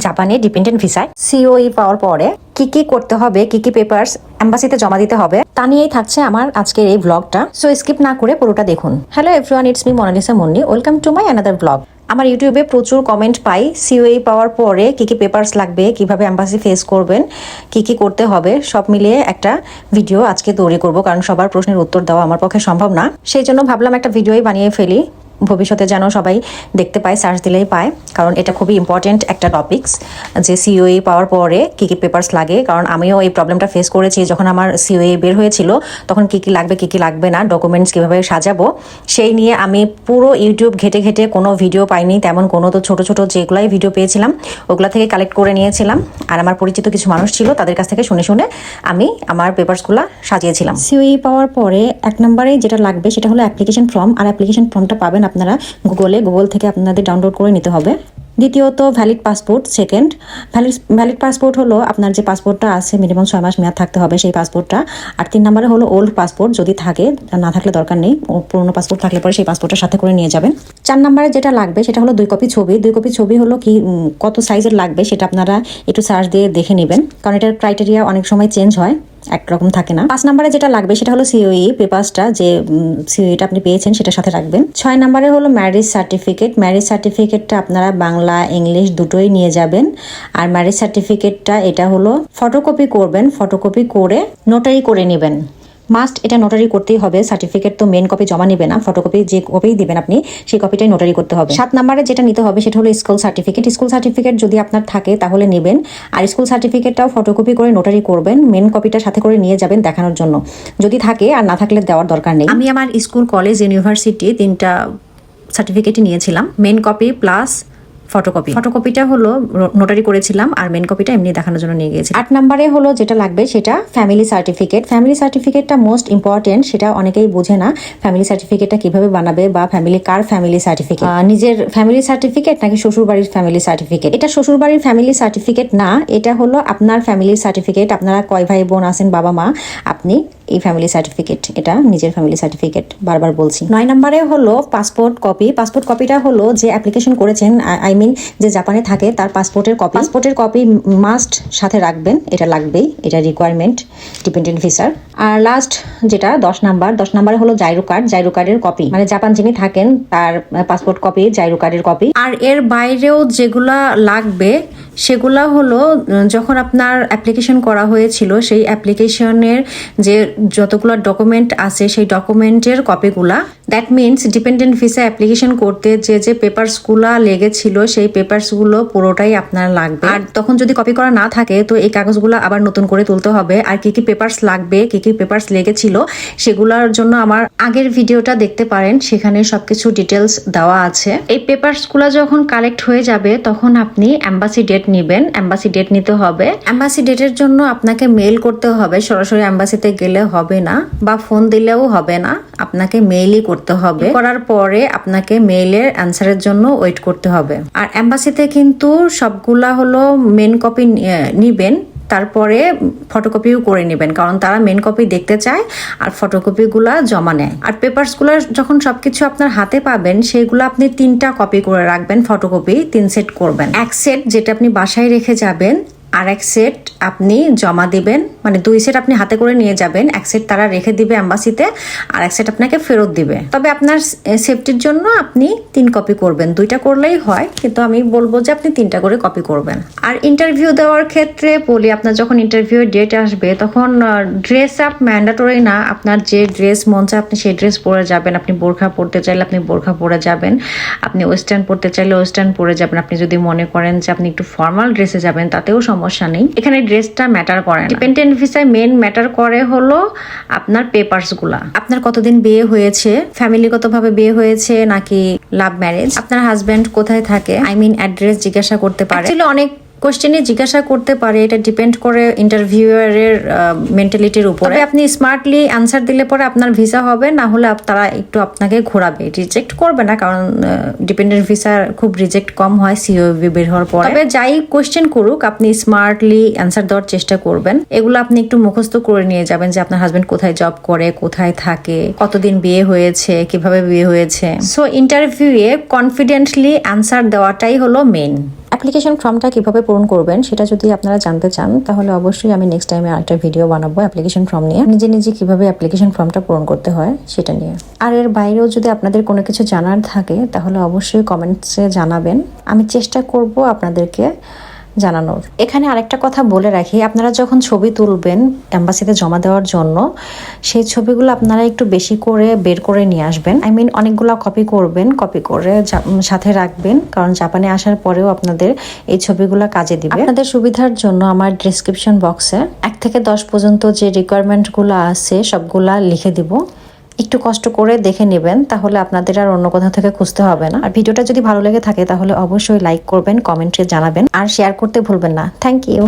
জাপানে ডিপেন্ডেন্ট ভিসায় সিওই পাওয়ার পরে কি কি করতে হবে, কি কি পেপারস এম্বাসিতে জমা দিতে হবে, তা নিয়েই থাকছে আমার আজকের এই ব্লগটা। সো স্কিপ না করে পুরোটা দেখুন। Hello everyone, it's me Monalisa Munni. Welcome to my another blog. আমার ইউটিউবে প্রচুর কমেন্ট পাই সিওই পাওয়ার পরে কি কি পেপারস লাগবে, কিভাবে এম্বাসি ফেস করবেন, কি কি করতে হবে, সব মিলিয়ে একটা ভিডিও আজকে তৈরি করব, কারণ সবার প্রশ্নের উত্তর দেওয়া আমার পক্ষে সম্ভব না। সেই জন্য ভাবলাম একটা ভিডিওই বানিয়ে ফেলি, ভবিষ্যতে যেন সবাই দেখতে পায়, সার্চ দিলেই পায়, কারণ এটা খুবই ইম্পর্টেন্ট একটা টপিকস যে সিওই পাওয়ার পরে কী কী পেপারস লাগে। কারণ আমিও এই প্রবলেমটা ফেস করেছি যখন আমার সিওই বের হয়েছিল, তখন কী কী লাগবে, কী কী লাগবে না, ডকুমেন্টস কীভাবে সাজাবো, সেই নিয়ে আমি পুরো ইউটিউব ঘেটে ঘেটে কোনো ভিডিও পাইনি তেমন কোনো। তো ছোটো ছোটো যেগুলাই ভিডিও পেয়েছিলাম ওগুলা থেকে কালেক্ট করে নিয়েছিলাম, আর আমার পরিচিত কিছু মানুষ ছিল তাদের কাছ থেকে শুনে শুনে আমি আমার পেপারসগুলো সাজিয়েছিলাম। সিওই পাওয়ার পরে এক নম্বরে যেটা লাগবে সেটা হলো অ্যাপ্লিকেশন ফর্ম, আর অ্যাপ্লিকেশন ফর্মটা পাবেন আপনারা গুগল থেকে আপনাদের ডাউনলোড করে নিতে হবে। দ্বিতীয়ত valid passport. Second, valid passport হলো আপনার যে পাসপোর্টটা আছে মিনিমাম 6 মাস মেয়াদ থাকতে হবে সেই পাসপোর্টটা। আর 3 নম্বরে হলো ওল্ড পাসপোর্ট, যদি থাকে, না থাকলে দরকার নেই, পুরোনো পাসপোর্ট থাকলে পরে সেই পাসপোর্টটা সাথে করে নিয়ে যাবেন। 4 নম্বরে যেটা লাগবে সেটা হলো 2 কপি ছবি। 2 কপি ছবি হলো কি কত সাইজের লাগবে সেটা আপনারা একটু সার্চ দিয়ে দেখে নেবেন, কারণ এটার ক্রাইটেরিয়া অনেক সময় চেঞ্জ হয়, একরকম থাকে না। 5 নম্বরে যেটা লাগবে সেটা হলো সিওই পেপারসটা, যে সিওইটা আপনি পেয়েছেন সেটার সাথে রাখবেন। 6 নম্বরে হলো ম্যারেজ সার্টিফিকেট। ম্যারেজ সার্টিফিকেটটা আপনারা বাংলা ইংলিশ দুটোই নিয়ে যাবেন। আর ম্যারেজ সার্টিফিকেটটা এটা হলো ফটোকপি করবেন, ফটোকপি করে নোটারি করে নেবেন। মাস্ট এটা নোটারি করতেই হবে, সার্টিফিকেট তো মেন কপি জমা নেবে না, ফটোকপি যে কপি দিবেন আপনি সেই কপিটাই নোটারি করতে হবে। 7 নম্বরে যেটা নিতে হবে সেটা হলো স্কুল সার্টিফিকেট। স্কুল সার্টিফিকেট যদি আপনার থাকে তাহলে নেবেন, আর স্কুল সার্টিফিকেটটাও ফটোকপি করে নোটারি করবেন, মেন কপিটা সাথে করে নিয়ে যাবেন দেখানোর জন্য, যদি থাকে, আর না থাকলে দেওয়ার দরকার নেই। আমি আমার স্কুল, কলেজ, ইউনিভার্সিটি 3টা সার্টিফিকেটই নিয়েছিলাম, মেন কপি প্লাস ফটোকপি। ফটোকপিটা হলো নোটারি করেছিলাম, আর মেন কপিটা এমনি দেখানোর জন্য নিয়ে গিয়েছি। 8 নম্বরে হলো যেটা লাগবে সেটা ফ্যামিলি সার্টিফিকেট। ফ্যামিলি সার্টিফিকেটটা মোস্ট ইম্পর্টেন্ট, সেটা অনেকেই বোঝে না ফ্যামিলি সার্টিফিকেটটা কিভাবে বানাবে, বা কার ফ্যামিলি সার্টিফিকেট, নিজের ফ্যামিলি সার্টিফিকেট নাকি শ্বশুর বাড়ির ফ্যামিলি সার্টিফিকেট। এটা শ্বশুর বাড়ির ফ্যামিলি সার্টিফিকেট না, এটা হলো আপনার ফ্যামিলি সার্টিফিকেট। আপনারা কয় ভাই বোন আছেন, বাবা মা, আপনি এই ফ্যামিলি সার্টিফিকেট, এটা নিজের ফ্যামিলি সার্টিফিকেট, বারবার বলছি। 9 নম্বরে হলো পাসপোর্ট কপি। পাসপোর্ট কপিটা হলো যে অ্যাপ্লিকেশন করেছেন, যে জাপানে থাকে তার পাসপোর্টের কপি। পাসপোর্টের কপি মাস্ট সাথে রাখবেন, এটা লাগবেই, এটা রিকোয়ারমেন্ট ডিপেন্ডেন্ট ভিসার। আর লাস্ট যেটা 10 নম্বরে হলো জাইরো কার্ডের কপি, মানে জাপান যিনি থাকেন তার পাসপোর্ট কপি, জাইরো কার্ডের কপি। আর এর বাইরেও যেগুলা লাগবে সেগুলা হলো যখন আপনার অ্যাপ্লিকেশন করা হয়েছিল সেই অ্যাপ্লিকেশনের যে যতগুলো ডকুমেন্ট আছে সেই ডকুমেন্টের কপিগুলা। That means dependent visa application করতে যে পেপারসগুলা লেগেছিল সেই পেপারসগুলো পুরোটাই আপনার লাগবে। আর তখন যদি কপি করা না থাকে তো এই কাগজগুলো আবার নতুন করে তুলতে হবে। আর কি কি পেপারস লাগবে, কি কি পেপারস লেগেছিল সেগুলোর জন্য আমার আগের ভিডিওটা দেখতে পারেন, সেখানে সবকিছু ডিটেলস দেওয়া আছে। এই পেপারসগুলো যখন কালেক্ট হয়ে যাবে তখন আপনি এম্বাসি ডেট নিবেন। এম্বাসি ডেট নিতে হবে। এম্বাসি ডেটের জন্য আপনাকে মেইল করতে হবে, সরাসরি এম্বাসিতে গেলে হবে না, বা ফোন দিলেও হবে না, আপনাকে মেইলই করতে হবে। করার পরে আপনাকে মেইলের অ্যান্সারের জন্য ওয়েট করতে হবে। আর এম্বাসিতে কিন্তু সবগুলা হলো মেন কপি নিবেন, তারপরে ফটোকপিও করে নেবেন, কারণ তারা মেন কপি দেখতে চায় আর ফটোকপিগুলা জমা নেয়। আর পেপারসগুলো যখন সবকিছু আপনার হাতে পাবেন সেগুলো আপনি 3টা কপি করে রাখবেন, ফটোকপি 3 সেট করবেন। এক সেট যেটা আপনি বাসায় রেখে যাবেন, আর এক সেট আপনি জমা দিবেন, মানে 2 সেট আপনি হাতে করে নিয়ে যাবেন, এক সেট তারা রেখে দিবে এম্বাসিতে, আর এক সেট আপনাকে ফেরত দিবে। তবে আপনার সেফটির জন্য আপনি 3 কপি করবেন, 2টা করলেই হয়, কিন্তু আমি বলবো যে আপনি 3টা করে কপি করবেন। আর ইন্টারভিউ দেওয়ার ক্ষেত্রে বলি, আপনার যখন ইন্টারভিউ ডেট আসবে তখন ড্রেস আপ ম্যান্ডেটরি না, আপনার যে ড্রেস মন চায় আপনি সেই ড্রেস পরে যাবেন। আপনি বোরখা পরতে চাইলে আপনি বোরখা পরে যাবেন, আপনি ওয়েস্টার্ন পরতে চাইলে ওয়েস্টার্ন পরে যাবেন। আপনি যদি মনে করেন যে আপনি একটু ফর্মাল ড্রেসে যাবেন তাতেও সমস্যা নেই, এখানে ড্রেসটা ম্যাটার করে না। ডিপেন্ডেন্ট ভিসায় মেন ম্যাটার করে হলো আপনার পেপারসগুলা, আপনার কতদিন বিয়ে হয়েছে, ফ্যামিলিগতভাবে বিয়ে হয়েছে নাকি লাভ ম্যারেজ, আপনার হাজবেন্ড কোথায় থাকে, অ্যাড্রেস জিজ্ঞাসা করতে পারে। অনেক কোশ্চেনে জিজ্ঞাসা করতে পারে, এটা ডিপেন্ড করে ইন্টারভিউয়ারের মেন্টালিটির উপরে। আপনি স্মার্টলি অ্যান্সার দিলে পরে আপনার ভিসা হবে, না হলে তারা একটু আপনাকে ঘোরাবে, রিজেক্ট করবে না, কারণ ডিপেন্ডেন্ট ভিসার খুব রিজেক্ট কম হয় সিওভি বের হওয়ার পরে। তবে যাই কোশ্চেন করুক আপনি স্মার্টলি অ্যান্সার দেওয়ার চেষ্টা করবেন। এগুলো আপনি একটু মুখস্থ করে নিয়ে যাবেন, যে আপনার হাজবেন্ড কোথায় জব করে, কোথায় থাকে, কতদিন বিয়ে হয়েছে, কিভাবে বিয়ে হয়েছে। সো ইন্টারভিউয়ে কনফিডেন্টলি অ্যান্সার দেওয়াটাই হলো মেন। অ্যাপ্লিকেশন ফর্মটা কিভাবে পূরণ করবেন সেটা যদি আপনারা জানতে চান তাহলে অবশ্যই আমি নেক্সট টাইমে আরেকটা ভিডিও বানাবো অ্যাপ্লিকেশন ফর্ম নিয়ে, নিজে নিজে কিভাবে অ্যাপ্লিকেশন ফর্মটা পূরণ করতে হয় সেটা নিয়ে। আর এর বাইরেও যদি আপনাদের কোনো কিছু জানার থাকে তাহলে অবশ্যই কমেন্টসে জানাবেন, আমি চেষ্টা করব আপনাদেরকে জানানোর। এখানে আরেকটা কথা বলে রাখি, আপনারা যখন ছবি তুলবেন এম্বাসিতে জমা দেওয়ার জন্য, সেই ছবিগুলো আপনারা একটু বেশি করে বের করে নিয়ে আসবেন। অনেকগুলো কপি করবেন, কপি করে সাথে রাখবেন, কারণ জাপানে আসার পরেও আপনাদের এই ছবিগুলো কাজে দিবে। আপনাদের সুবিধার জন্য আমার ডেসক্রিপশন বক্সে 1 থেকে 10 পর্যন্ত যে রিকোয়ারমেন্টগুলো আছে সবগুলা লিখে দিব, একটু কষ্ট করে দেখে নেবেন, তাহলে আপনাদের আর অন্য কোথাও থেকে খুঁজতে হবে না। আর ভিডিওটা যদি ভালো লেগে থাকে তাহলে অবশ্যই লাইক করবেন, কমেন্টে জানাবেন আর শেয়ার করতে ভুলবেন না। Thank you.